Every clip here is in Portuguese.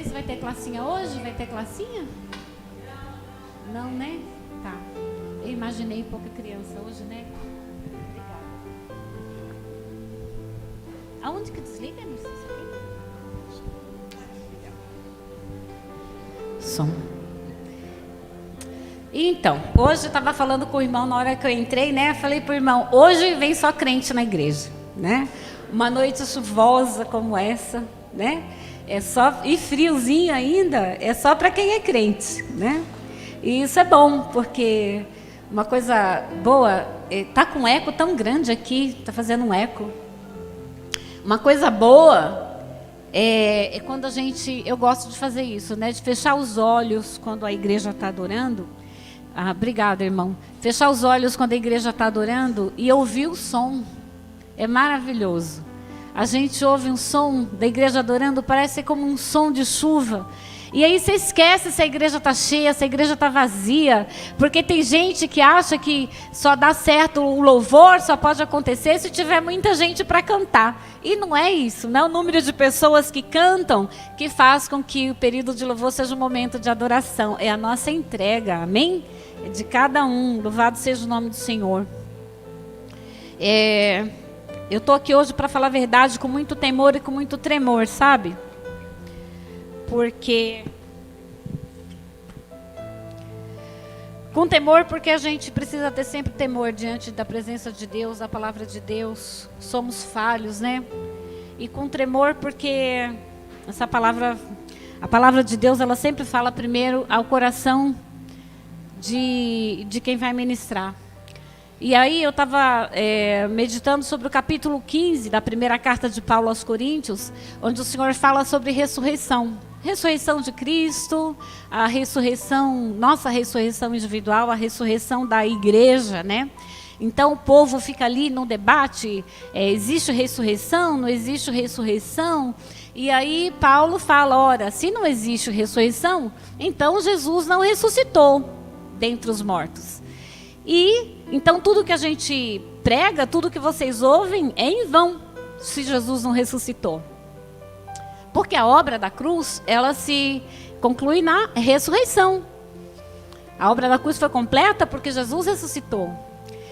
se vai ter classinha hoje? Vai ter classinha? Não, né? Tá. Eu imaginei pouca criança hoje, né? Obrigada. Aonde que desliga, não sei se som. Então, hoje eu estava falando com o irmão na hora que eu entrei, né? Falei pro irmão, hoje vem só crente na igreja, né? Uma noite chuvosa como essa, né? É só, e friozinho ainda, é só para quem é crente, né? E isso é bom, porque uma coisa boa, tá com um eco tão grande aqui, tá fazendo um eco. Uma coisa boa é quando a gente, eu gosto de fazer isso, né? De fechar os olhos quando a igreja está adorando. Ah, obrigada, irmão. Fechar os olhos quando a igreja está adorando e ouvir o som. É maravilhoso. A gente ouve um som da igreja adorando, parece como um som de chuva. E aí você esquece se a igreja está cheia, se a igreja está vazia. Porque tem gente que acha que só dá certo o louvor, só pode acontecer se tiver muita gente para cantar. E não é isso, não é o número de pessoas que cantam que faz com que o período de louvor seja um momento de adoração. É a nossa entrega, amém? É de cada um, louvado seja o nome do Senhor. Eu estou aqui hoje para falar a verdade com muito temor e com muito tremor, sabe? Porque com temor, porque a gente precisa ter sempre temor diante da presença de Deus, da palavra de Deus. Somos falhos, né? E com tremor, porque essa palavra, a palavra de Deus, ela sempre fala primeiro ao coração de quem vai ministrar. E aí eu estava meditando sobre o capítulo 15 da primeira carta de Paulo aos Coríntios, onde o Senhor fala sobre ressurreição. Ressurreição de Cristo, a ressurreição, nossa ressurreição individual, a ressurreição da igreja, né? Então o povo fica ali no debate, existe ressurreição, não existe ressurreição? E aí Paulo fala, ora, se não existe ressurreição, então Jesus não ressuscitou dentre os mortos. E então tudo que a gente prega, tudo que vocês ouvem é em vão, se Jesus não ressuscitou. Porque a obra da cruz, ela se conclui na ressurreição. A obra da cruz foi completa porque Jesus ressuscitou.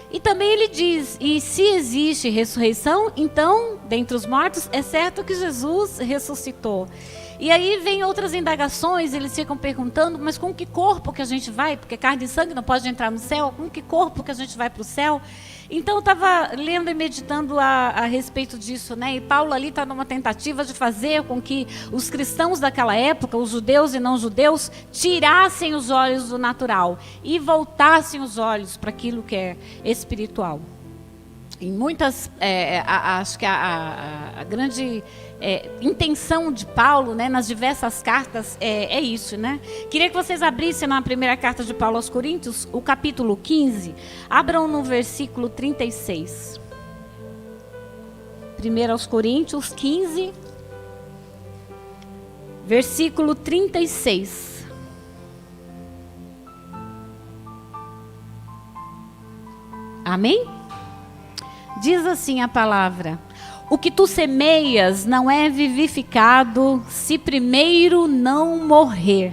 E também ele diz, e se existe ressurreição, então, dentre os mortos, é certo que Jesus ressuscitou. E aí vem outras indagações, eles ficam perguntando, mas com que corpo que a gente vai? Porque carne e sangue não pode entrar no céu, com que corpo que a gente vai para o céu? Então eu estava lendo e meditando a respeito disso, né? E Paulo ali está numa tentativa de fazer com que os cristãos daquela época, os judeus e não judeus, tirassem os olhos do natural e voltassem os olhos para aquilo que é espiritual. Em muitas, acho que a grande intenção de Paulo, né, nas diversas cartas, é isso, né? Queria que vocês abrissem na primeira carta de Paulo aos Coríntios, o capítulo 15. Abram no versículo 36. 1 aos Coríntios 15, versículo 36. Amém? Diz assim a palavra: o que tu semeias não é vivificado se primeiro não morrer.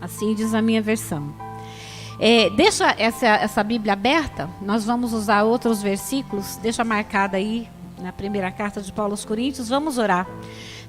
Assim diz a minha versão. Deixa essa Bíblia aberta, nós vamos usar outros versículos, deixa marcada aí na primeira carta de Paulo aos Coríntios, vamos orar.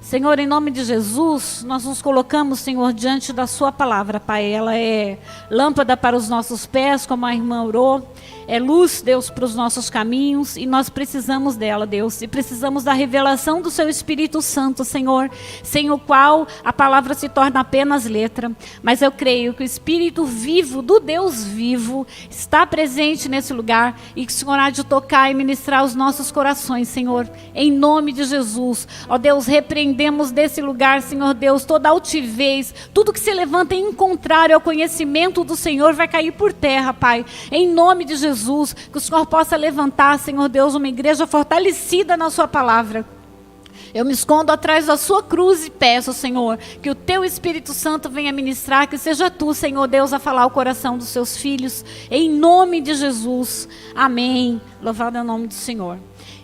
Senhor, em nome de Jesus, nós nos colocamos, Senhor, diante da sua palavra, Pai. Ela é lâmpada para os nossos pés, como a irmã orou. É luz, Deus, para os nossos caminhos, e nós precisamos dela, Deus, e precisamos da revelação do seu Espírito Santo, Senhor, sem o qual a palavra se torna apenas letra. Mas eu creio que o Espírito vivo, do Deus vivo, está presente nesse lugar, e que o Senhor há de tocar e ministrar os nossos corações, Senhor, em nome de Jesus. Ó Deus, repreendemos desse lugar, Senhor Deus, toda altivez, tudo que se levanta em contrário ao conhecimento do Senhor vai cair por terra, Pai, em nome de Jesus. Que o Senhor possa levantar, Senhor Deus, uma igreja fortalecida na sua palavra. Eu me escondo atrás da sua cruz e peço, Senhor, que o teu Espírito Santo venha ministrar, que seja tu, Senhor Deus, a falar o coração dos seus filhos, em nome de Jesus. Amém. Louvado é o nome do Senhor.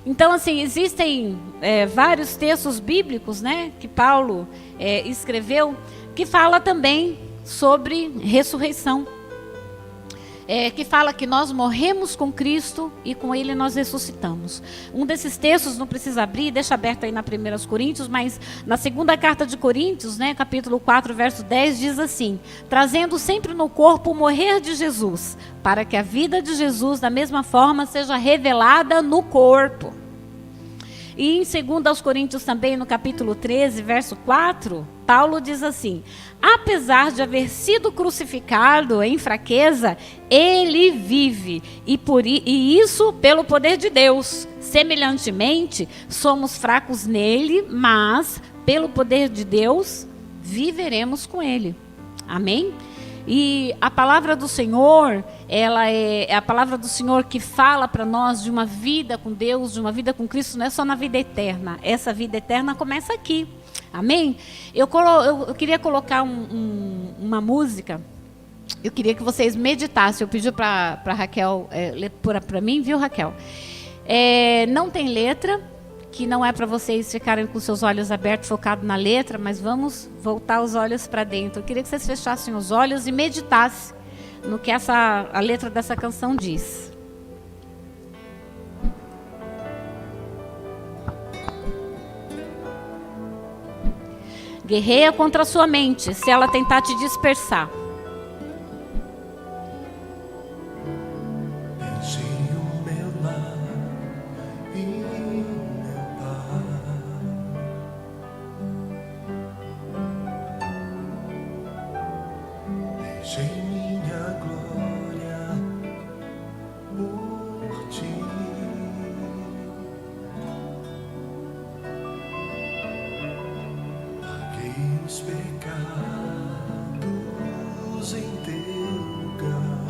Então, assim, existem vários textos bíblicos, né, que Paulo escreveu, que fala também sobre ressurreição. Que fala que nós morremos com Cristo e com Ele nós ressuscitamos. Um desses textos, não precisa abrir, deixa aberto aí na 1 Coríntios, mas na segunda carta de Coríntios, né, capítulo 4, verso 10, diz assim: trazendo sempre no corpo o morrer de Jesus, para que a vida de Jesus, da mesma forma, seja revelada no corpo. E em 2 Coríntios também, no capítulo 13, verso 4, Paulo diz assim: apesar de haver sido crucificado em fraqueza, ele vive, e isso pelo poder de Deus. Semelhantemente, somos fracos nele, mas pelo poder de Deus, viveremos com ele. Amém? E a palavra do Senhor, ela é a palavra do Senhor que fala para nós de uma vida com Deus, de uma vida com Cristo, não é só na vida eterna. Essa vida eterna começa aqui. Amém? Eu queria colocar uma música. Eu queria que vocês meditassem. Eu pedi para Raquel ler para mim, viu, Raquel? Não tem letra, que não é para vocês ficarem com seus olhos abertos, focados na letra, mas vamos voltar os olhos para dentro. Eu queria que vocês fechassem os olhos e meditassem no que a letra dessa canção diz. Guerreia contra a sua mente, se ela tentar te dispersar. Os pecados em teu lugar,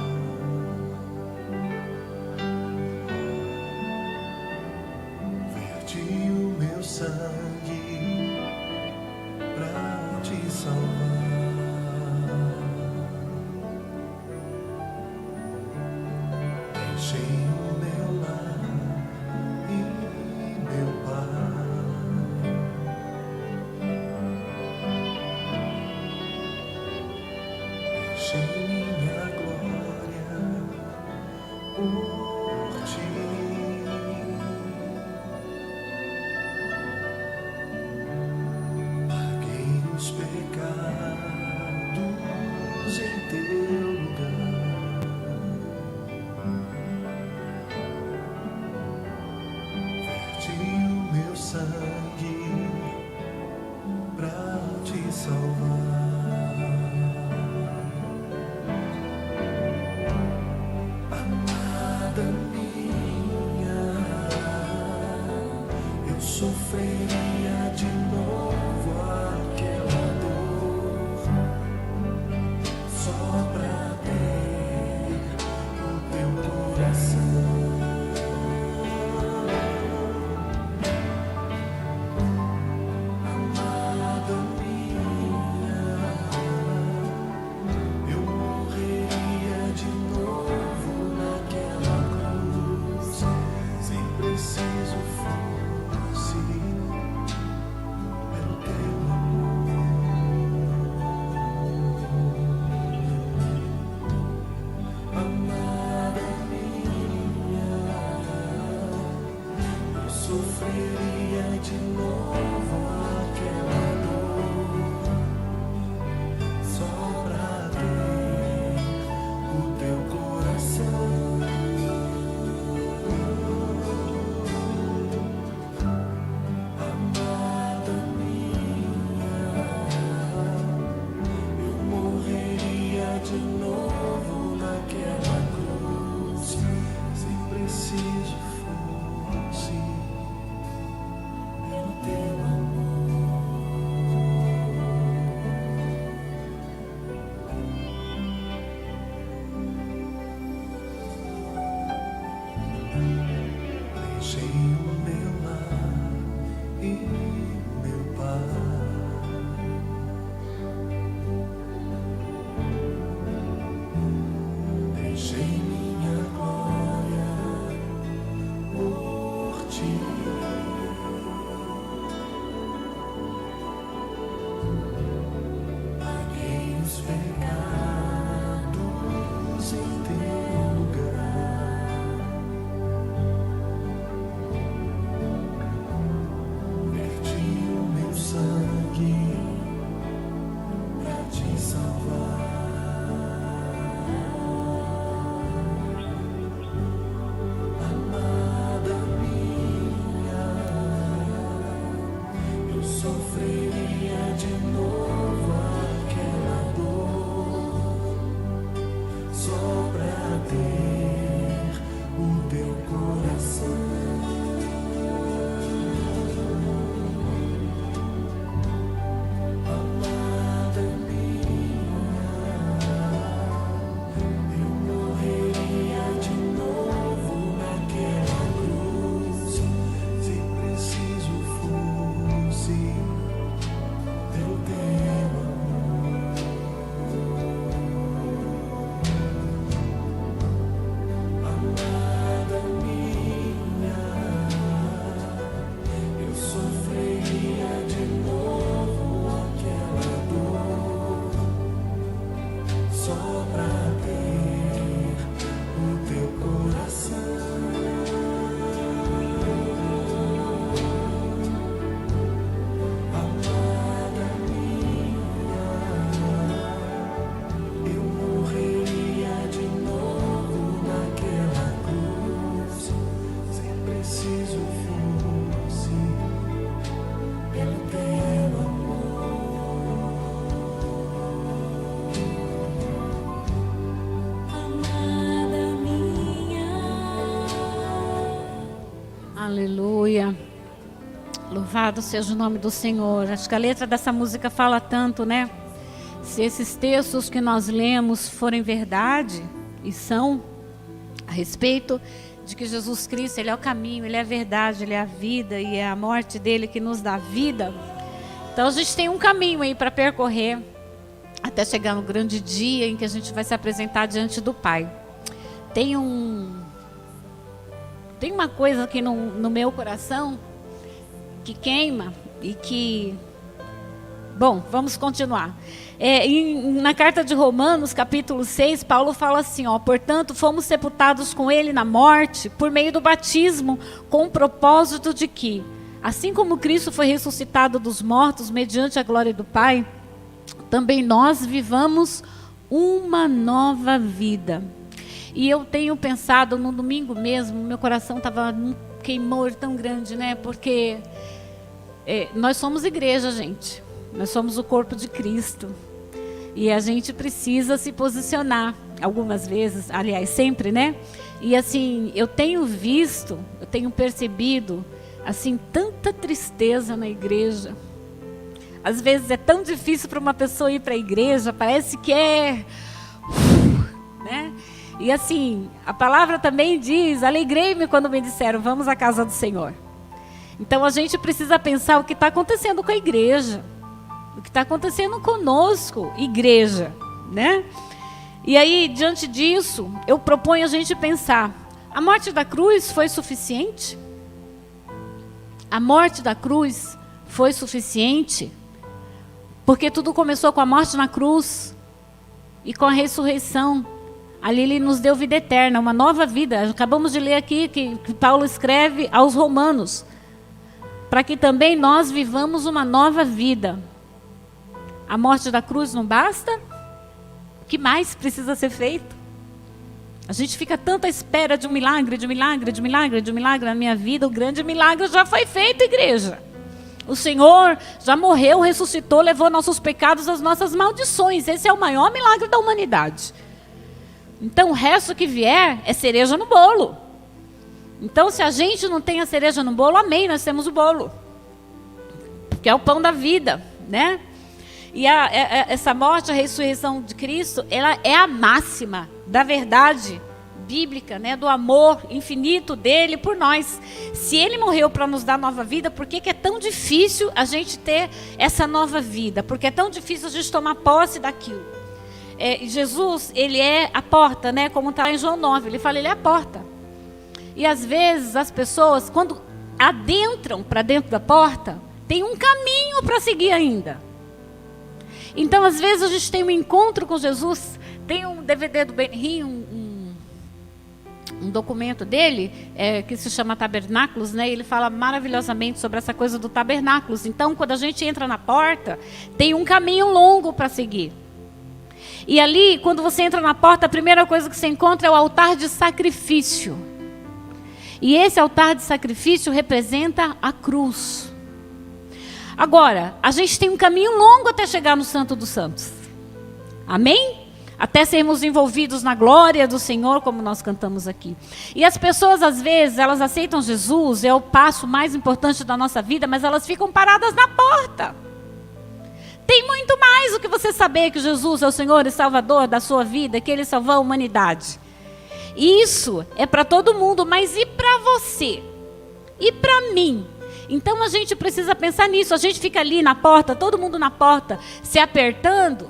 verti o meu sangue pra te salvar. Deixei o meu lar e meu pai. Deixei minha glória por ti. Paguei os pecados em teu lugar. Verti o meu sangue pra te salvar. Sofreria de novo aquela dor, só pra ter o teu coração. Amada minha, Aleluia. Louvado seja o nome do Senhor. Acho que a letra dessa música fala tanto, né? Se esses textos que nós lemos forem verdade, e são, a respeito de que Jesus Cristo, Ele é o caminho, Ele é a verdade, Ele é a vida, e é a morte dEle que nos dá vida. Então a gente tem um caminho aí para percorrer, até chegar no grande dia em que a gente vai se apresentar diante do Pai. Tem uma coisa aqui no meu coração que queima e que... Bom, vamos continuar. Na carta de Romanos, capítulo 6, Paulo fala assim, portanto, fomos sepultados com ele na morte por meio do batismo, com o propósito de que, assim como Cristo foi ressuscitado dos mortos mediante a glória do Pai, também nós vivamos uma nova vida. E eu tenho pensado, no domingo mesmo, meu coração estava num queimor tão grande, né? Porque nós somos igreja, gente. Nós somos o corpo de Cristo. E a gente precisa se posicionar, algumas vezes, aliás, sempre, né? E assim, eu tenho percebido, assim, tanta tristeza na igreja. Às vezes é tão difícil para uma pessoa ir para a igreja, parece que né? E assim, a palavra também diz, alegrei-me quando me disseram, vamos à casa do Senhor. Então a gente precisa pensar o que está acontecendo com a igreja, o que está acontecendo conosco, igreja, né? E aí, diante disso, eu proponho a gente pensar, a morte da cruz foi suficiente? A morte da cruz foi suficiente? Porque tudo começou com a morte na cruz e com a ressurreição. Ali Ele nos deu vida eterna, uma nova vida. Acabamos de ler aqui que Paulo escreve aos Romanos, para que também nós vivamos uma nova vida. A morte da cruz não basta? O que mais precisa ser feito? A gente fica tanto à espera de um milagre, de um milagre, de um milagre, de um milagre na minha vida. O grande milagre já foi feito, igreja. O Senhor já morreu, ressuscitou, levou nossos pecados, as nossas maldições. Esse é o maior milagre da humanidade. Então o resto que vier é cereja no bolo. Então se a gente não tem a cereja no bolo, amém, nós temos o bolo. Que é o pão da vida, né? E essa morte, a ressurreição de Cristo, ela é a máxima da verdade bíblica, né? Do amor infinito dele por nós. Se ele morreu para nos dar nova vida, por que é tão difícil a gente ter essa nova vida? Porque é tão difícil a gente tomar posse daquilo. Jesus, ele é a porta, né? Como está em João 9, ele fala, ele é a porta. E às vezes as pessoas, quando adentram para dentro da porta, tem um caminho para seguir ainda. Então às vezes a gente tem um encontro com Jesus, tem um DVD do Benny Hinn, um documento dele, que se chama Tabernáculos, né? Ele fala maravilhosamente sobre essa coisa do tabernáculos. Então quando a gente entra na porta, tem um caminho longo para seguir. E ali, quando você entra na porta, a primeira coisa que você encontra é o altar de sacrifício. E esse altar de sacrifício representa a cruz. Agora, a gente tem um caminho longo até chegar no Santo dos Santos. Amém? Até sermos envolvidos na glória do Senhor, como nós cantamos aqui. E as pessoas, às vezes, elas aceitam Jesus, é o passo mais importante da nossa vida, mas elas ficam paradas na porta. Tem muito mais do que você saber que Jesus é o Senhor e Salvador da sua vida, que Ele salvou a humanidade. Isso é para todo mundo, mas e para você? E para mim? Então a gente precisa pensar nisso. A gente fica ali na porta, todo mundo na porta, se apertando,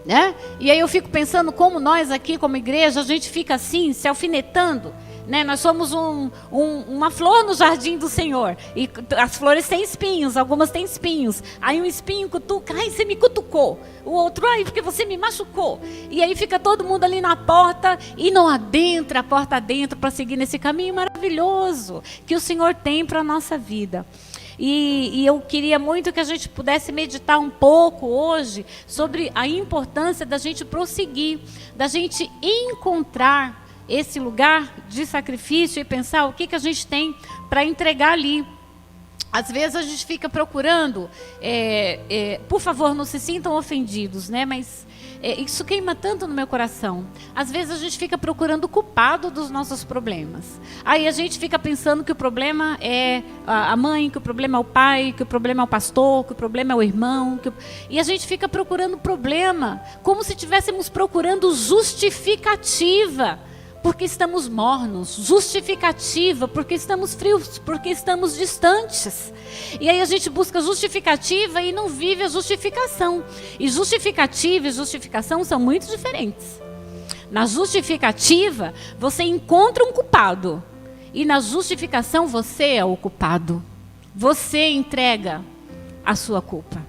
né? E aí eu fico pensando como nós aqui, como igreja, a gente fica assim, se alfinetando, né? Nós somos uma flor no jardim do Senhor. E as flores têm espinhos, algumas têm espinhos. Aí um espinho cutuca, ai, você me cutucou. O outro, ai, porque você me machucou. E aí fica todo mundo ali na porta e não adentra a porta adentro para seguir nesse caminho maravilhoso que o Senhor tem para a nossa vida. E eu queria muito que a gente pudesse meditar um pouco hoje sobre a importância da gente prosseguir, da gente encontrar esse lugar de sacrifício e pensar o que a gente tem para entregar ali. Às vezes a gente fica procurando, por favor, não se sintam ofendidos, né? Mas isso queima tanto no meu coração. Às vezes a gente fica procurando o culpado dos nossos problemas. Aí a gente fica pensando que o problema é a mãe, que o problema é o pai, que o problema é o pastor, que o problema é o irmão. E a gente fica procurando problema, como se estivéssemos procurando justificativa. Porque estamos mornos, justificativa, porque estamos frios, porque estamos distantes. E aí a gente busca justificativa e não vive a justificação. E justificativa e justificação são muito diferentes. Na justificativa, você encontra um culpado. E na justificação, você é o culpado. Você entrega a sua culpa.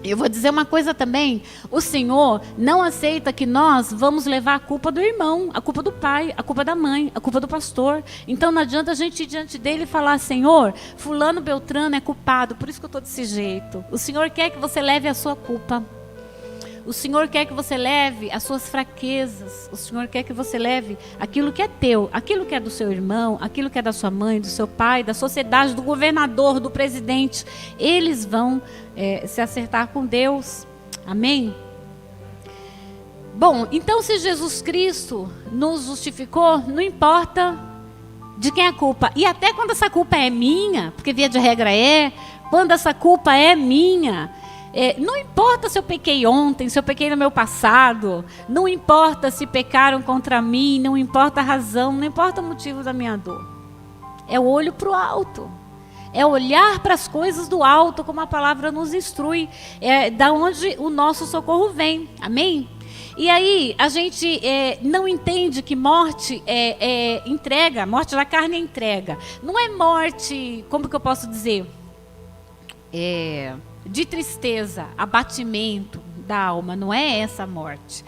Eu vou dizer uma coisa também, o Senhor não aceita que nós vamos levar a culpa do irmão, a culpa do pai, a culpa da mãe, a culpa do pastor. Então não adianta a gente ir diante dele e falar, Senhor, fulano Beltrano é culpado, por isso que eu estou desse jeito. O Senhor quer que você leve a sua culpa. O Senhor quer que você leve as suas fraquezas. O Senhor quer que você leve aquilo que é teu, aquilo que é do seu irmão, aquilo que é da sua mãe, do seu pai, da sociedade, do governador, do presidente. Eles vão se acertar com Deus. Amém? Bom, então se Jesus Cristo nos justificou, não importa de quem é a culpa. E até quando essa culpa é minha, porque via de regra quando essa culpa é minha... não importa se eu pequei ontem, se eu pequei no meu passado, não importa se pecaram contra mim, não importa a razão, não importa o motivo da minha dor. É o olho para o alto, é olhar para as coisas do alto, como a palavra nos instrui, é da onde o nosso socorro vem, amém? E aí a gente não entende que morte é entrega, morte da carne é entrega. Não é morte, como que eu posso dizer? De tristeza, abatimento da alma, não é essa a morte.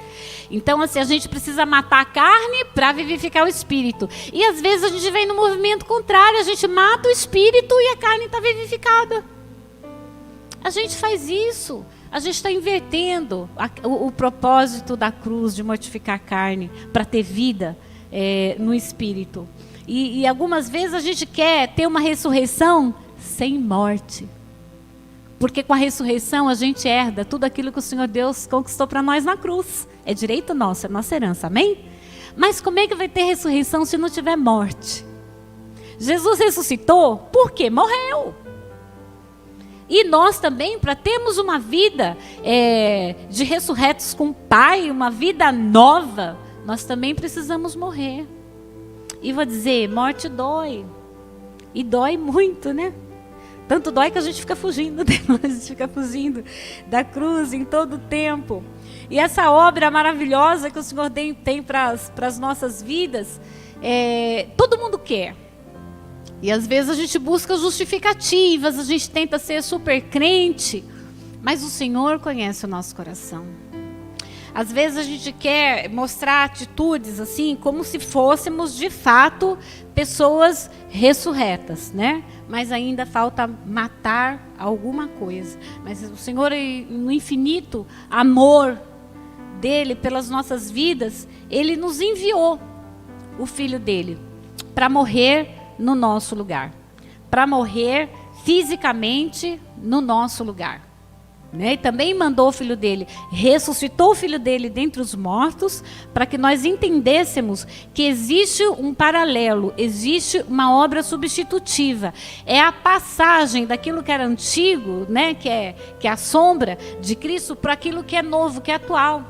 Então, assim, a gente precisa matar a carne para vivificar o espírito. E às vezes a gente vem no movimento contrário, a gente mata o espírito e a carne está vivificada. A gente faz isso, a gente está invertendo o propósito da cruz de mortificar a carne para ter vida no espírito. E algumas vezes a gente quer ter uma ressurreição sem morte. Porque com a ressurreição a gente herda tudo aquilo que o Senhor Deus conquistou para nós na cruz. É direito nosso, é nossa herança, amém? Mas como é que vai ter ressurreição se não tiver morte? Jesus ressuscitou porque morreu. E nós também, para termos uma vida de ressurretos com o Pai, uma vida nova, nós também precisamos morrer. E vou dizer, morte dói. E dói muito, né? Tanto dói que a gente fica fugindo dela, a gente fica fugindo da cruz em todo o tempo. E essa obra maravilhosa que o Senhor tem para as nossas vidas, todo mundo quer. E às vezes a gente busca justificativas, a gente tenta ser super crente, mas o Senhor conhece o nosso coração. Às vezes a gente quer mostrar atitudes assim, como se fôssemos de fato pessoas ressurretas, né? Mas ainda falta matar alguma coisa. Mas o Senhor, no infinito amor dele pelas nossas vidas, ele nos enviou o Filho dele para morrer no nosso lugar, para morrer fisicamente no nosso lugar, né? E também mandou o Filho dele, ressuscitou o Filho dele dentre os mortos, para que nós entendêssemos que existe um paralelo, existe uma obra substitutiva. É a passagem daquilo que era antigo, né? que é a sombra de Cristo, para aquilo que é novo, que é atual.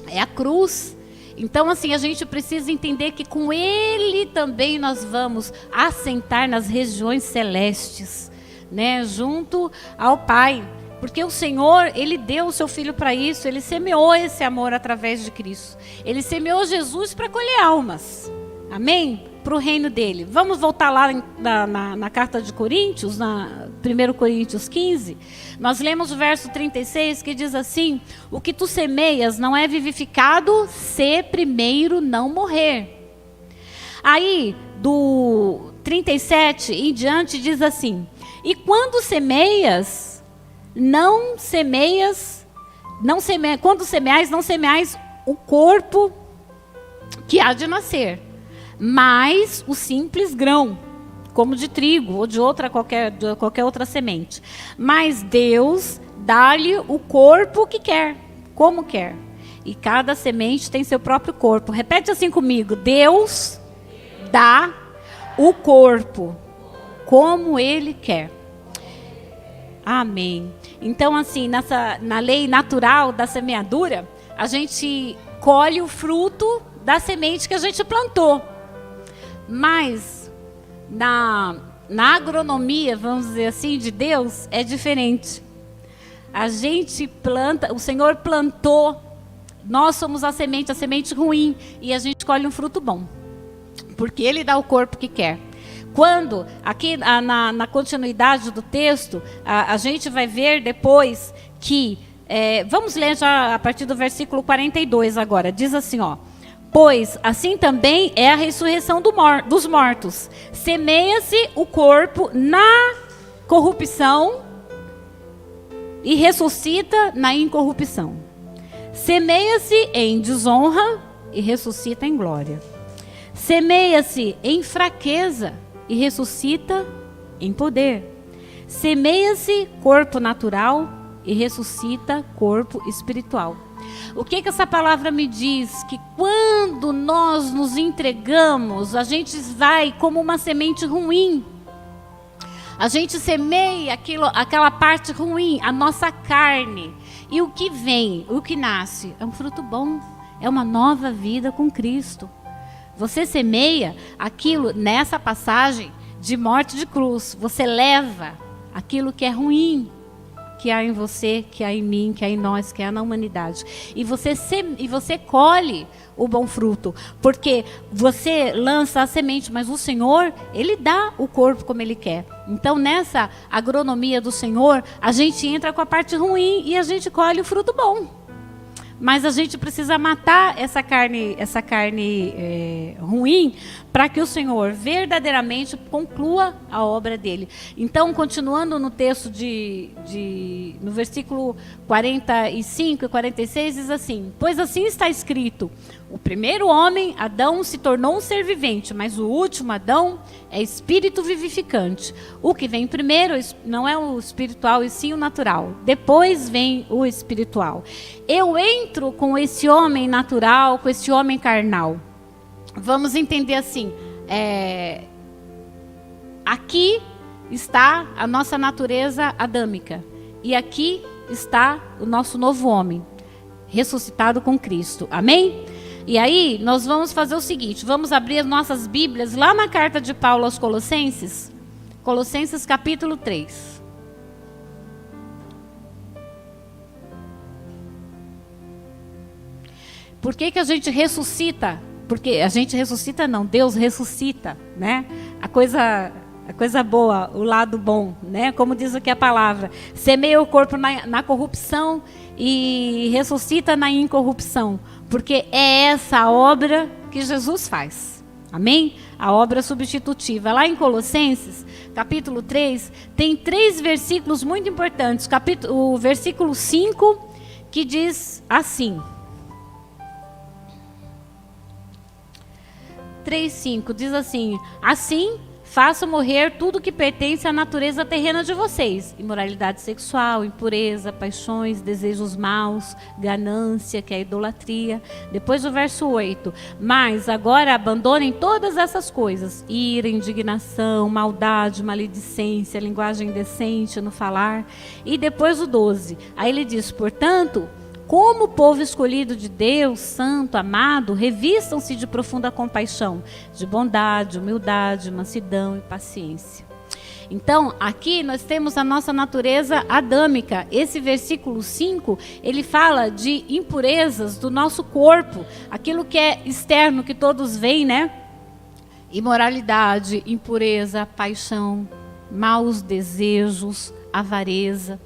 É a cruz. Então, assim, a gente precisa entender que com Ele também nós vamos assentar nas regiões celestes, né? Junto ao Pai. Porque o Senhor, Ele deu o seu Filho para isso. Ele semeou esse amor através de Cristo. Ele semeou Jesus para colher almas. Amém? Para o reino dele. Vamos voltar lá na carta de Coríntios, na 1 Coríntios 15. Nós lemos o verso 36 que diz assim: o que tu semeias não é vivificado se primeiro não morrer. Aí, do 37 em diante diz assim: e quando semeias, quando semeais, não semeais o corpo que há de nascer, mas o simples grão, como de trigo ou de qualquer outra semente. Mas Deus dá-lhe o corpo que quer, como quer. E cada semente tem seu próprio corpo. Repete assim comigo: Deus dá o corpo como Ele quer. Amém. Então, assim, na lei natural da semeadura, a gente colhe o fruto da semente que a gente plantou. Mas na agronomia, vamos dizer assim, de Deus, é diferente. A gente planta, o Senhor plantou, nós somos a semente ruim, e a gente colhe um fruto bom, porque Ele dá o corpo que quer. Quando, aqui na continuidade do texto, a gente vai ver depois que, vamos ler já a partir do versículo 42 agora, diz assim, ó: pois assim também é a ressurreição dos mortos. Semeia-se o corpo na corrupção e ressuscita na incorrupção. Semeia-se em desonra e ressuscita em glória. Semeia-se em fraqueza e ressuscita em poder. Semeia-se corpo natural e ressuscita corpo espiritual. O que essa palavra me diz? Que quando nós nos entregamos, a gente vai como uma semente ruim. A gente semeia aquela parte ruim, a nossa carne. E o que vem, o que nasce, é um fruto bom. É uma nova vida com Cristo. Você semeia aquilo nessa passagem de morte de cruz. Você leva aquilo que é ruim, que há em você, que há em mim, que há em nós, que há na humanidade. E você colhe o bom fruto, porque você lança a semente, mas o Senhor, Ele dá o corpo como Ele quer. Então, nessa agronomia do Senhor, a gente entra com a parte ruim e a gente colhe o fruto bom. Mas a gente precisa matar essa carne ruim, para que o Senhor verdadeiramente conclua a obra dele. Então, continuando no texto no versículo 45 e 46, diz assim: pois assim está escrito: o primeiro homem, Adão, se tornou um ser vivente, mas o último, Adão, é espírito vivificante. O que vem primeiro não é o espiritual, e sim o natural. Depois vem o espiritual. Eu entro com esse homem natural, com esse homem carnal. Vamos entender assim, aqui está a nossa natureza adâmica, e aqui está o nosso novo homem, ressuscitado com Cristo. Amém? E aí, nós vamos fazer o seguinte, vamos abrir as nossas Bíblias lá na carta de Paulo aos Colossenses, Colossenses capítulo 3. Por que a gente ressuscita? Porque a gente ressuscita não, Deus ressuscita, né? A coisa a coisa boa, o lado bom, né? Como diz aqui a palavra, semeia o corpo na corrupção e ressuscita na incorrupção, porque é essa a obra que Jesus faz, amém? A obra substitutiva. Lá em Colossenses, capítulo 3, tem 3 versículos muito importantes. O versículo 5, que diz assim, 3:5, diz assim: assim façam morrer tudo que pertence à natureza terrena de vocês. Imoralidade sexual, impureza, paixões, desejos maus, ganância, que é a idolatria. Depois do verso 8. Mas agora abandonem todas essas coisas. Ira, indignação, maldade, maledicência, linguagem indecente no falar. E depois o 12. Aí ele diz, portanto, como povo escolhido de Deus, santo, amado, revistam-se de profunda compaixão, de bondade, humildade, mansidão e paciência. Então, aqui nós temos a nossa natureza adâmica. Esse versículo 5, ele fala de impurezas do nosso corpo, aquilo que é externo, que todos veem, né? Imoralidade, impureza, paixão, maus desejos, avareza.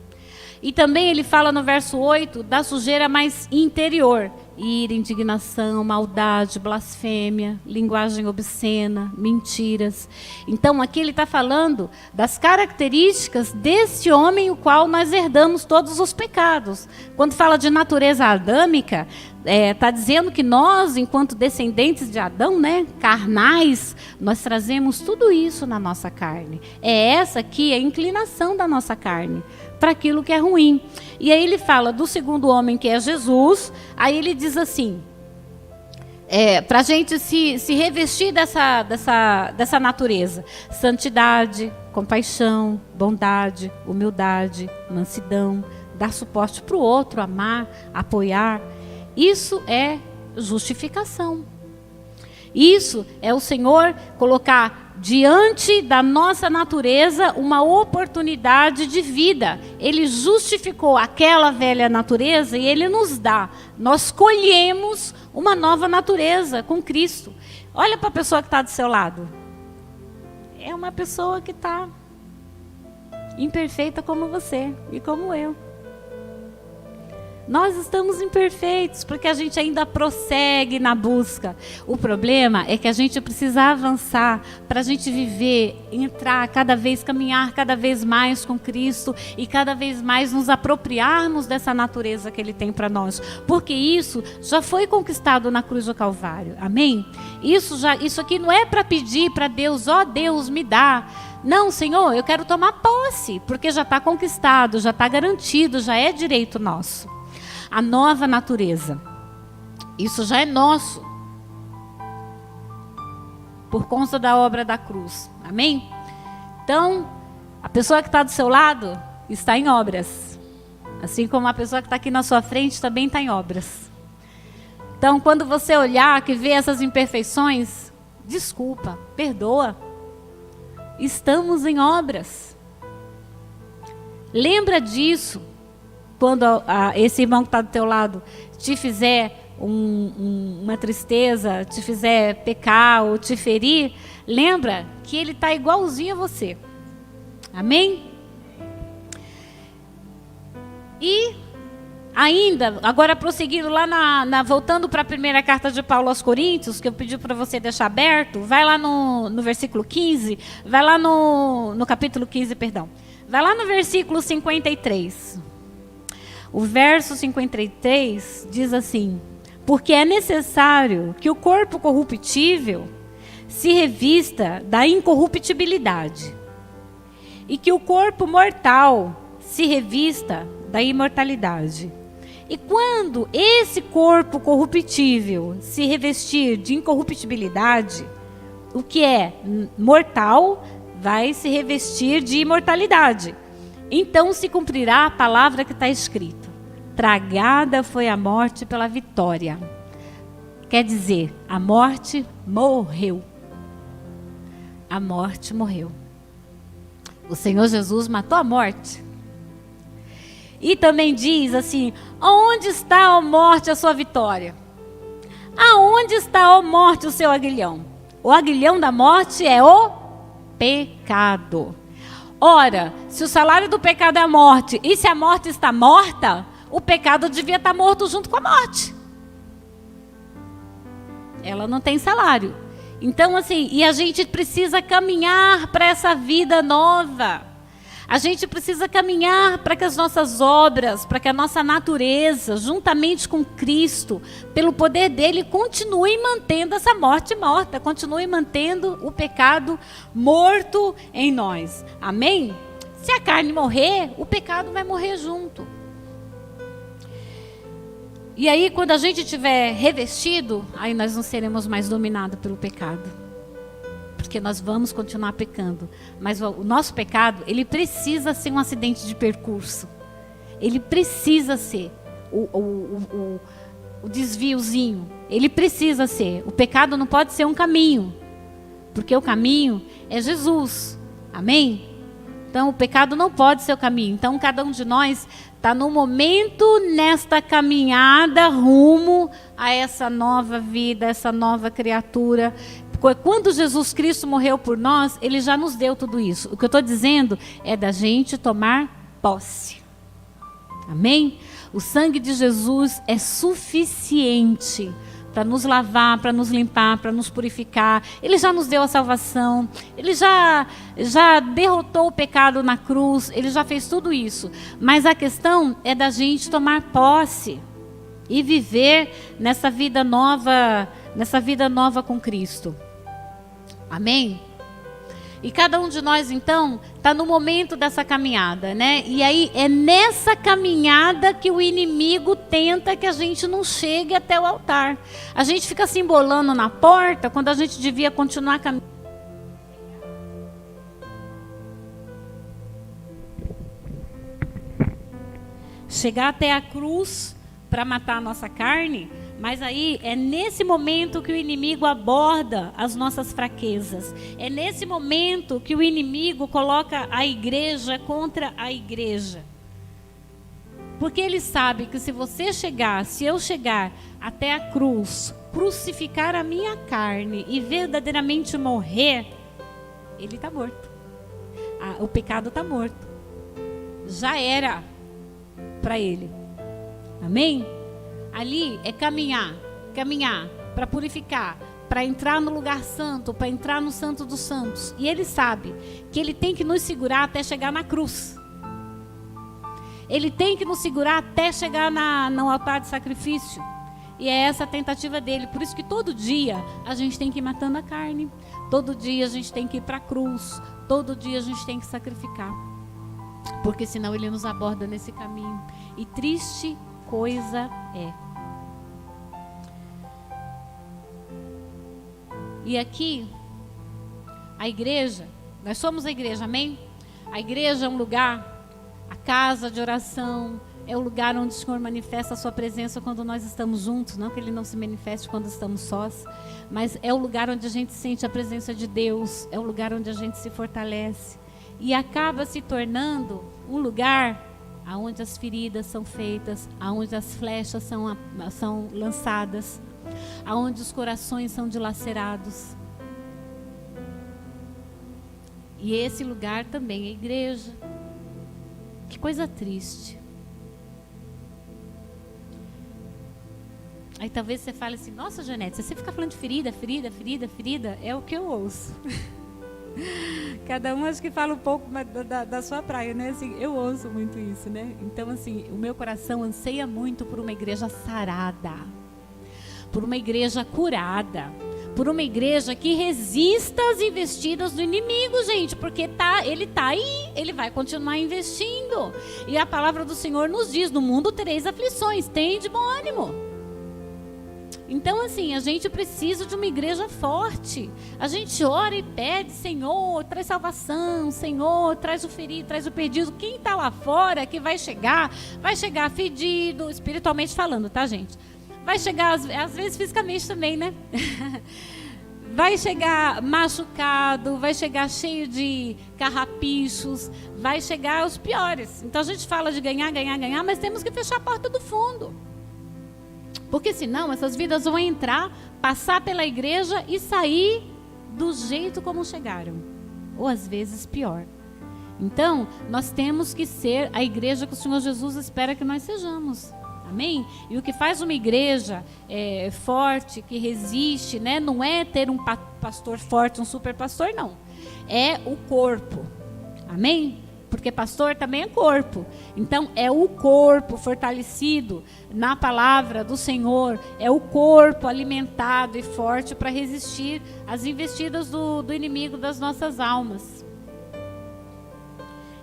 E também ele fala no verso 8 da sujeira mais interior. Ira, indignação, maldade, blasfêmia, linguagem obscena, mentiras. Então aqui ele está falando das características desse homem o qual nós herdamos todos os pecados. Quando fala de natureza adâmica, está dizendo que nós, enquanto descendentes de Adão, né, carnais, nós trazemos tudo isso na nossa carne. É essa aqui a inclinação da nossa carne para aquilo que é ruim. E aí ele fala do segundo homem, que é Jesus. Aí ele diz assim, para a gente se revestir dessa natureza: santidade, compaixão, bondade, humildade, mansidão, dar suporte para o outro, amar, apoiar. Isso é justificação. Isso é o Senhor colocar diante da nossa natureza uma oportunidade de vida. Ele justificou aquela velha natureza e Ele nos dá. Nós colhemos uma nova natureza com Cristo. Olha para a pessoa que está do seu lado. É uma pessoa que está imperfeita como você e como eu. Nós estamos imperfeitos porque a gente ainda prossegue na busca. O problema é que a gente precisa avançar para a gente viver, entrar cada vez, caminhar cada vez mais com Cristo e cada vez mais nos apropriarmos dessa natureza que Ele tem para nós. Porque isso já foi conquistado na cruz do Calvário. Amém? Isso aqui não é para pedir para Deus, ó Deus, me dá. Não, Senhor, eu quero tomar posse, porque já está conquistado, já está garantido, já é direito nosso. A nova natureza, isso já é nosso, por conta da obra da cruz, amém? Então, a pessoa que está do seu lado está em obras, assim como a pessoa que está aqui na sua frente também está em obras. Então, quando você olhar, que vê essas imperfeições, desculpa, perdoa, estamos em obras, lembra disso. Quando esse irmão que está do teu lado te fizer uma tristeza, te fizer pecar ou te ferir, lembra que ele está igualzinho a você. Amém? E ainda, agora prosseguindo lá voltando para a primeira carta de Paulo aos Coríntios, que eu pedi para você deixar aberto, vai lá no versículo 15, vai lá no capítulo 15, perdão. Vai lá no versículo 53. O verso 53 diz assim: porque é necessário que o corpo corruptível se revista da incorruptibilidade e que o corpo mortal se revista da imortalidade. E quando esse corpo corruptível se revestir de incorruptibilidade, o que é mortal vai se revestir de imortalidade. Então se cumprirá a palavra que está escrita: tragada foi a morte pela vitória. Quer dizer, a morte morreu. A morte morreu. O Senhor Jesus matou a morte. E também diz assim: onde está, ó morte, a sua vitória? Aonde está, ó morte, o seu aguilhão? O aguilhão da morte é o pecado. Ora, se o salário do pecado é a morte, e se a morte está morta, o pecado devia estar morto junto com a morte. Ela não tem salário. Então, assim, e a gente precisa caminhar para essa vida nova. A gente precisa caminhar para que as nossas obras, para que a nossa natureza, juntamente com Cristo, pelo poder dele, continue mantendo essa morte morta, continue mantendo o pecado morto em nós. Amém? Se a carne morrer, o pecado vai morrer junto. E aí, quando a gente estiver revestido, aí nós não seremos mais dominados pelo pecado. Porque nós vamos continuar pecando. Mas o nosso pecado, ele precisa ser um acidente de percurso. Ele precisa ser o desviozinho. Ele precisa ser. O pecado não pode ser um caminho. Porque o caminho é Jesus. Amém? Então o pecado não pode ser o caminho. Então cada um de nós está no momento nesta caminhada rumo a essa nova vida, essa nova criatura. Quando Jesus Cristo morreu por nós, ele já nos deu tudo isso. O que eu estou dizendo é da gente tomar posse. Amém? O sangue de Jesus é suficiente para nos lavar, para nos limpar, para nos purificar. Ele já nos deu a salvação. Ele já derrotou o pecado na cruz. Ele já fez tudo isso. Mas a questão é da gente tomar posse e viver nessa vida nova com Cristo. Amém? E cada um de nós, então, está no momento dessa caminhada, né? E aí é nessa caminhada que o inimigo tenta que a gente não chegue até o altar. A gente fica se embolando na porta quando a gente devia continuar caminhando. Chegar até a cruz para matar a nossa carne. Mas aí é nesse momento que o inimigo aborda as nossas fraquezas. É nesse momento que o inimigo coloca a igreja contra a igreja. Porque ele sabe que se eu chegar até a cruz, crucificar a minha carne e verdadeiramente morrer, ele está morto. O pecado está morto. Já era para ele. Amém? Ali é caminhar para purificar, para entrar no lugar santo, para entrar no Santo dos Santos. E ele sabe que ele tem que nos segurar até chegar na cruz. Ele tem que nos segurar até chegar no altar de sacrifício. E é essa a tentativa dele. Por isso que todo dia a gente tem que ir matando a carne. Todo dia a gente tem que ir para a cruz. Todo dia a gente tem que sacrificar. Porque senão ele nos aborda nesse caminho. E triste coisa é. E aqui, a igreja, nós somos a igreja, amém? A igreja é um lugar, a casa de oração, é o lugar onde o Senhor manifesta a sua presença quando nós estamos juntos, não que ele não se manifeste quando estamos sós, mas é o lugar onde a gente sente a presença de Deus, é o lugar onde a gente se fortalece e acaba se tornando um lugar aonde as feridas são feitas, aonde as flechas são lançadas, aonde os corações são dilacerados. E esse lugar também é a igreja. Que coisa triste. Aí talvez você fale assim, nossa, Janete, se você ficar falando de ferida, é o que eu ouço. Cada um acho que fala um pouco da sua praia, né? Assim, eu ouço muito isso, né? Então, assim, o meu coração anseia muito por uma igreja sarada, por uma igreja curada, por uma igreja que resista às investidas do inimigo, gente, porque ele tá aí, ele vai continuar investindo. E a palavra do Senhor nos diz, no mundo tereis aflições, tem de bom ânimo. Então, assim, a gente precisa de uma igreja forte. A gente ora e pede, Senhor, traz salvação, Senhor, traz o ferido, traz o perdido. Quem está lá fora que vai chegar fedido, espiritualmente falando, tá, gente? Vai chegar, às vezes, fisicamente também, né? Vai chegar machucado, vai chegar cheio de carrapichos, vai chegar os piores. Então, a gente fala de ganhar, mas temos que fechar a porta do fundo. Porque senão essas vidas vão entrar, passar pela igreja e sair do jeito como chegaram. ou às vezes pior. Então, nós temos que ser a igreja que o Senhor Jesus espera que nós sejamos. Amém? E o que faz uma igreja forte, que resiste, né? Não é ter um pastor forte, um super pastor, não. É o corpo. Amém? Porque pastor também é corpo. Então, é o corpo fortalecido na palavra do Senhor. É o corpo alimentado e forte para resistir às investidas do inimigo das nossas almas.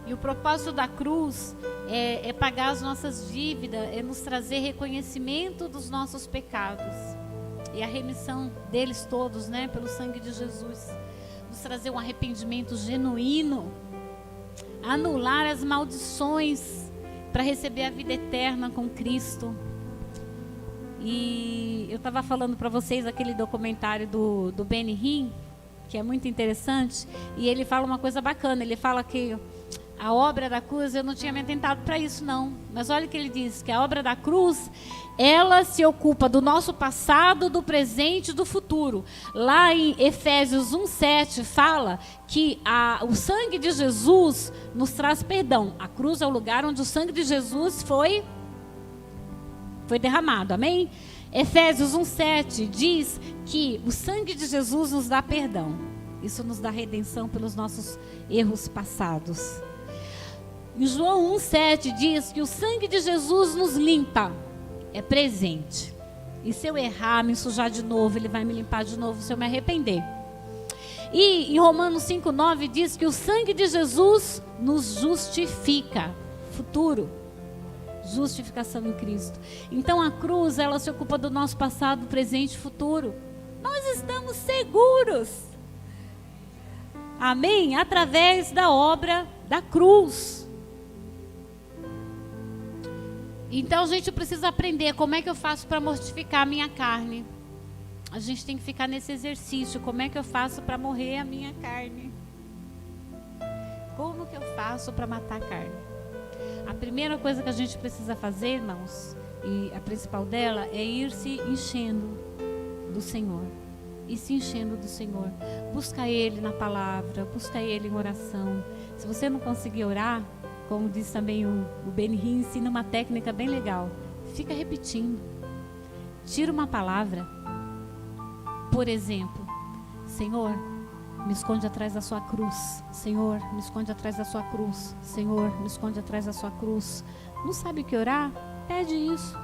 E o propósito da cruz é pagar as nossas dívidas, é nos trazer reconhecimento dos nossos pecados e a remissão deles todos, né, pelo sangue de Jesus. Nos trazer um arrependimento genuíno, anular as maldições para receber a vida eterna com Cristo. E eu estava falando para vocês aquele documentário do Benny Hinn, que é muito interessante, e ele fala uma coisa bacana. Ele fala que a obra da cruz, eu não tinha me atentado para isso não, mas olha o que ele diz, que a obra da cruz, ela se ocupa do nosso passado, do presente e do futuro. Lá em Efésios 1:7 fala que o sangue de Jesus nos traz perdão. A cruz é o lugar onde o sangue de Jesus foi derramado, amém? Efésios 1:7 diz que o sangue de Jesus nos dá perdão. Isso nos dá redenção pelos nossos erros passados. Em João 1:7 diz que o sangue de Jesus nos limpa, é presente. E se eu errar, me sujar de novo, ele vai me limpar de novo se eu me arrepender. E em Romanos 5:9 diz que o sangue de Jesus nos justifica, futuro, justificação em Cristo. Então a cruz, ela se ocupa do nosso passado, presente e futuro. Nós estamos seguros, amém? Através da obra da cruz. Então a gente precisa aprender como é que eu faço para mortificar a minha carne. A gente tem que ficar nesse exercício. Como é que eu faço para morrer a minha carne? Como que eu faço para matar a carne? A primeira coisa que a gente precisa fazer, irmãos, e a principal dela, é ir se enchendo do Senhor. E se enchendo do Senhor. Busca Ele na palavra, busca Ele em oração. Se você não conseguir orar, como diz também o Benny Hinn, ensina uma técnica bem legal. Fica repetindo. Tira uma palavra. Por exemplo, Senhor, me esconde atrás da sua cruz. Senhor, me esconde atrás da sua cruz. Senhor, me esconde atrás da sua cruz. Não sabe o que orar? Pede isso.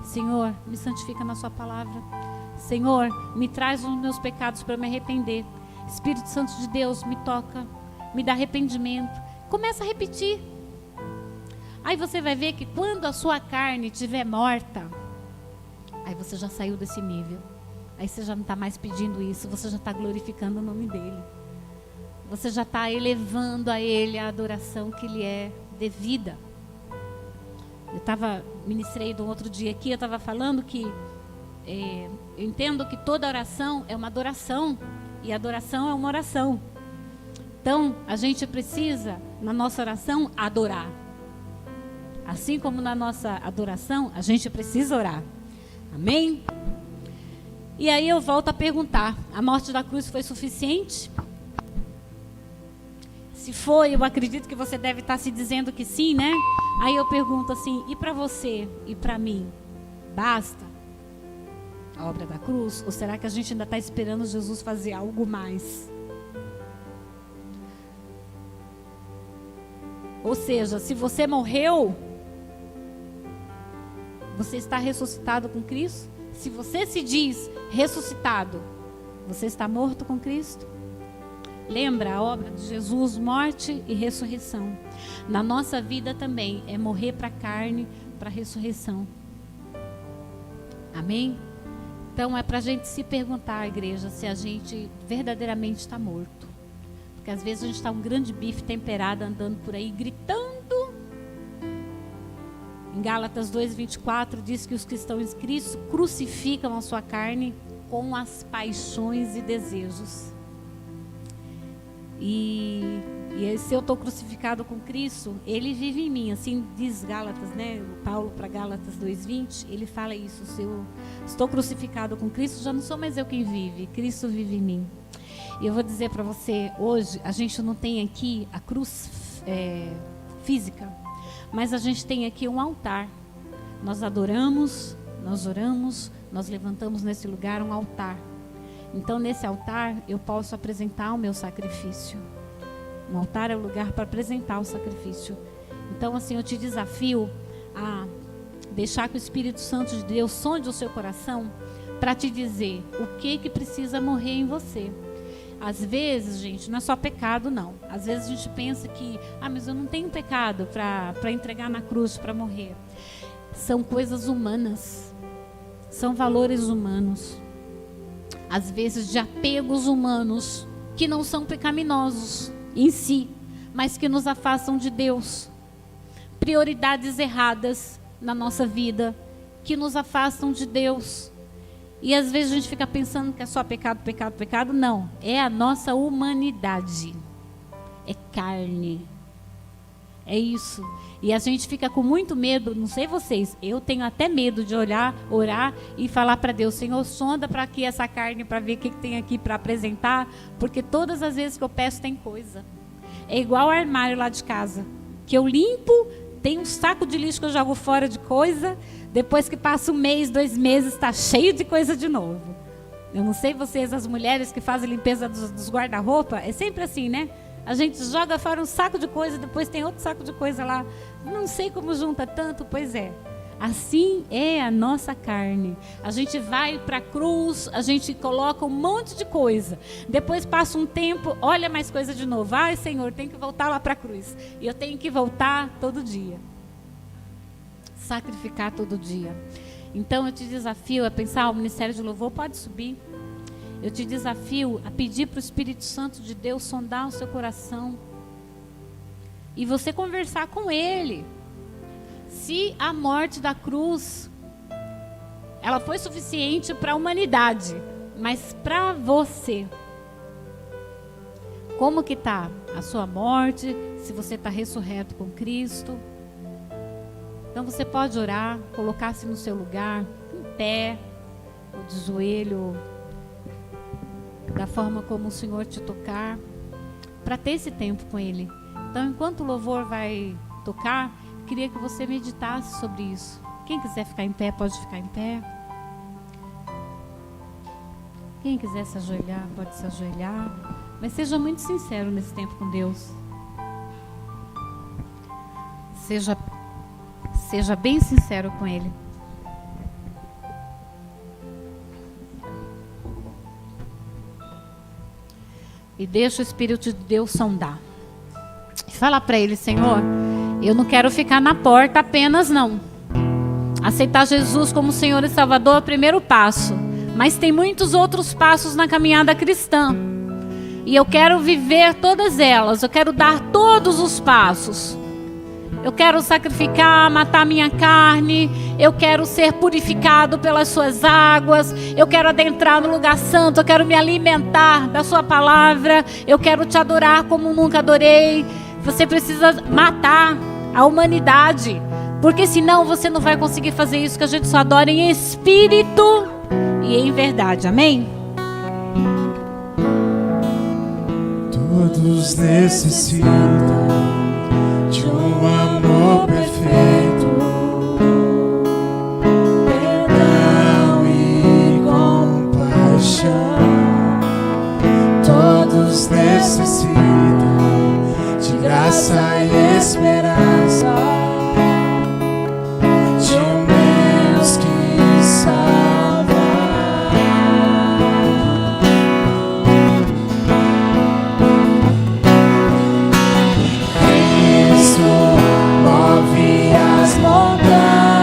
Senhor, me santifica na sua palavra. Senhor, me traz os meus pecados para eu me arrepender. Espírito Santo de Deus, me toca, me dá arrependimento. Começa a repetir. Aí você vai ver que quando a sua carne estiver morta, aí você já saiu desse nível. Aí você já não está mais pedindo isso, você já está glorificando o nome dele. Você já está elevando a ele a adoração que lhe é devida. Ministrei um outro dia aqui, eu estava falando que eu entendo que toda oração é uma adoração, e adoração é uma oração. Então, a gente precisa, na nossa oração, adorar. Assim como na nossa adoração, a gente precisa orar. Amém? E aí eu volto a perguntar, a morte da cruz foi suficiente? Se foi, eu acredito que você deve estar se dizendo que sim, né? Aí eu pergunto assim, e para você e para mim, basta a obra da cruz? Ou será que a gente ainda está esperando Jesus fazer algo mais? Ou seja, se você morreu, você está ressuscitado com Cristo? Se você se diz ressuscitado, você está morto com Cristo? Lembra a obra de Jesus, morte e ressurreição. Na nossa vida também é morrer para a carne, para a ressurreição. Amém? Então é para a gente se perguntar, igreja, se a gente verdadeiramente está morto. Porque às vezes a gente está um grande bife temperado andando por aí gritando. Em Gálatas 2:24 diz que os que estão em Cristo crucificam a sua carne com as paixões e desejos. E se eu estou crucificado com Cristo, Ele vive em mim. Assim diz Gálatas, né? O Paulo para Gálatas 2:20, ele fala isso. Se eu estou crucificado com Cristo, já não sou mais eu quem vive, Cristo vive em mim. E eu vou dizer para você, hoje a gente não tem aqui a cruz física, mas a gente tem aqui um altar. Nós adoramos, nós oramos, nós levantamos nesse lugar um altar. Então nesse altar eu posso apresentar o meu sacrifício. Um altar é o lugar para apresentar o sacrifício. Então assim, eu te desafio a deixar que o Espírito Santo de Deus sonde o seu coração para te dizer o que precisa morrer em você. Às vezes, gente, não é só pecado, não. Às vezes a gente pensa que, mas eu não tenho pecado para entregar na cruz, para morrer. São coisas humanas. São valores humanos. Às vezes de apegos humanos que não são pecaminosos em si, mas que nos afastam de Deus. Prioridades erradas na nossa vida que nos afastam de Deus. E às vezes a gente fica pensando que é só pecado, pecado, pecado. Não, é a nossa humanidade. É carne. É isso. E a gente fica com muito medo, não sei vocês, eu tenho até medo de orar e falar para Deus, Senhor, sonda para aqui essa carne, para ver o que tem aqui para apresentar, porque todas as vezes que eu peço tem coisa. É igual o armário lá de casa, que eu limpo, tem um saco de lixo que eu jogo fora de coisa, depois que passa 1 mês, 2 meses, está cheio de coisa de novo. Eu não sei vocês, as mulheres que fazem limpeza dos guarda-roupa, é sempre assim, né? A gente joga fora um saco de coisa, depois tem outro saco de coisa lá. Não sei como junta tanto, pois é. Assim é a nossa carne. A gente vai para a cruz, a gente coloca um monte de coisa. Depois passa um tempo, olha mais coisa de novo. Ai, Senhor, tem que voltar lá para a cruz. E eu tenho que voltar todo dia. Sacrificar todo dia. Então eu te desafio a pensar, o Ministério de Louvor pode subir. Eu te desafio a pedir para o Espírito Santo de Deus sondar o seu coração. E você conversar com Ele. Se a morte da cruz, ela foi suficiente para a humanidade, mas para você, como que está a sua morte? Se você está ressurreto com Cristo. Então você pode orar, colocar-se no seu lugar, em pé, ou de joelho, da forma como o Senhor te tocar, para ter esse tempo com Ele. Então, enquanto o louvor vai tocar, queria que você meditasse sobre isso. Quem quiser ficar em pé, pode ficar em pé. Quem quiser se ajoelhar, pode se ajoelhar. Mas seja muito sincero nesse tempo com Deus. Seja bem sincero com Ele. E deixa o Espírito de Deus sondar. E fala para Ele, Senhor, eu não quero ficar na porta apenas, não. Aceitar Jesus como Senhor e Salvador é o primeiro passo. Mas tem muitos outros passos na caminhada cristã. E eu quero viver todas elas. Eu quero dar todos os passos. Eu quero sacrificar, matar minha carne. Eu quero ser purificado pelas suas águas. Eu quero adentrar no lugar santo. Eu quero me alimentar da sua palavra. Eu quero te adorar como nunca adorei. Você precisa matar a humanidade. Porque senão você não vai conseguir fazer isso, que a gente só adora em espírito e em verdade. Amém? Todos necessitam de um amor perfeito, perdão e compaixão. Todos necessitam de graça e esperança, de um Deus que salva. Cristo move as montanhas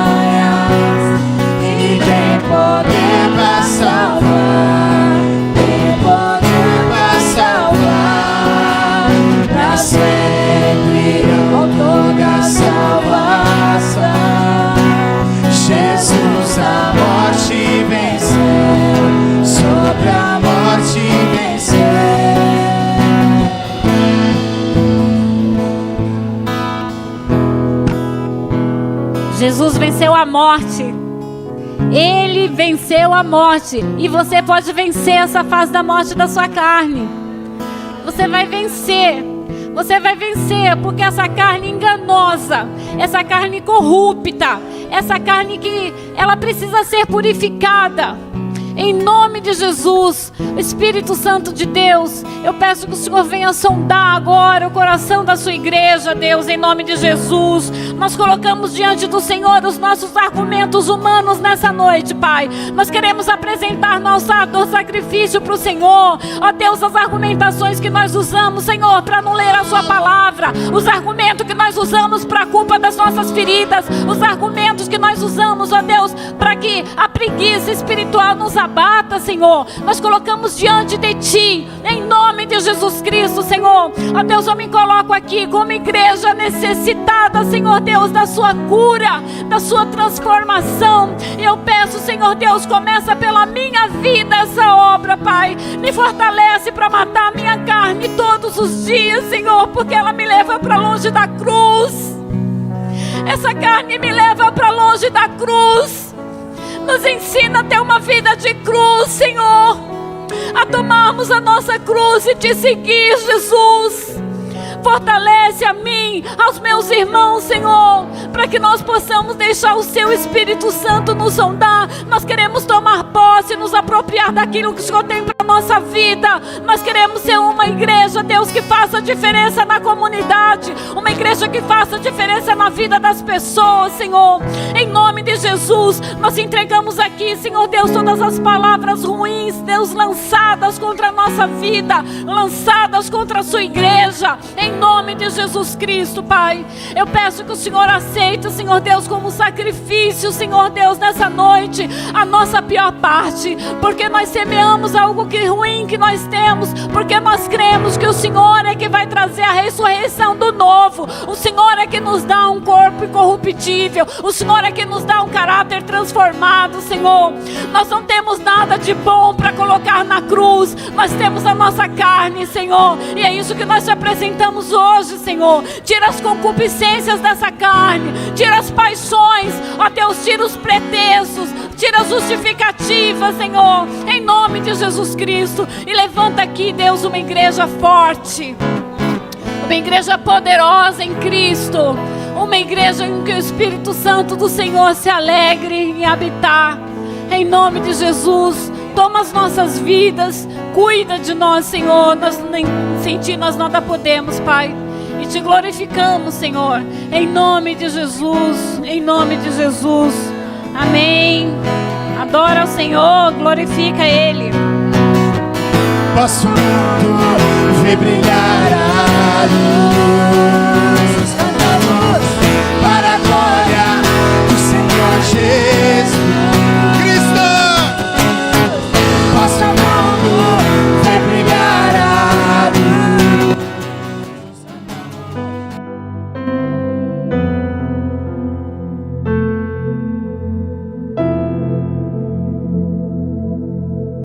e tem poder para salvar, tem poder para salvar, para sempre autor da salvação. Jesus a morte venceu, sobre a morte venceu. Jesus venceu a morte. Ele venceu a morte. E você pode vencer essa fase da morte da sua carne. Você vai vencer. Você vai vencer, porque essa carne enganosa, essa carne corrupta, essa carne que ela precisa ser purificada. Em nome de Jesus, Espírito Santo de Deus, eu peço que o Senhor venha sondar agora o coração da sua igreja, Deus, em nome de Jesus. Nós colocamos diante do Senhor os nossos argumentos humanos nessa noite, Pai. Nós queremos apresentar nosso sacrifício para o Senhor. Ó Deus, as argumentações que nós usamos, Senhor, para não ler a sua palavra, os argumentos que nós usamos para a culpa das nossas feridas, os argumentos que nós usamos, ó Deus, para que a preguiça espiritual nos abata, Senhor. Nós colocamos diante de Ti, em nome de Jesus Cristo, Senhor. Ó Deus, eu me coloco aqui como igreja necessitada, Senhor Deus, da Sua cura, da Sua transformação. E eu peço, Senhor Deus, começa pela minha vida essa obra, Pai. Me fortalece para matar a minha carne todos os dias, Senhor, porque ela me leva para longe da cruz. Essa carne me leva para longe da cruz. Nos ensina a ter uma vida de cruz, Senhor. A tomarmos a nossa cruz e Te seguir, Jesus. Fortalece a mim, aos meus irmãos, Senhor, para que nós possamos deixar o Seu Espírito Santo nos sondar. Nós queremos tomar posse, nos apropriar daquilo que o Senhor tem para a nossa vida. Nós queremos ser uma igreja, Deus, que faça diferença na comunidade, uma igreja que faça diferença na vida das pessoas, Senhor. Em nome de Jesus, nós entregamos aqui, Senhor Deus, todas as palavras ruins, Deus, lançadas contra a nossa vida, lançadas contra a Sua igreja. Em nome de Jesus Cristo, Pai, eu peço que o Senhor aceite, Senhor Deus, como sacrifício, Senhor Deus, nessa noite, a nossa pior parte, porque nós semeamos algo que ruim que nós temos, porque nós cremos que o Senhor é que vai trazer a ressurreição do novo. O Senhor é que nos dá um corpo incorruptível, o Senhor é que nos dá um caráter transformado, Senhor. Nós não temos nada de bom para colocar na cruz, nós temos a nossa carne, Senhor, e é isso que nós te apresentamos hoje, Senhor. Tira as concupiscências dessa carne, tira as paixões, ó Deus, tira os pretextos, tira as justificativas, Senhor, em nome de Jesus Cristo. E levanta aqui, Deus, uma igreja forte, uma igreja poderosa em Cristo, uma igreja em que o Espírito Santo do Senhor se alegre em habitar. Em nome de Jesus, toma as nossas vidas, cuida de nós, Senhor. Nós nem sem Ti nós nada podemos, Pai. E Te glorificamos, Senhor, em nome de Jesus, em nome de Jesus. Amém. Adora o Senhor, glorifica Ele. Posso ver brilhar a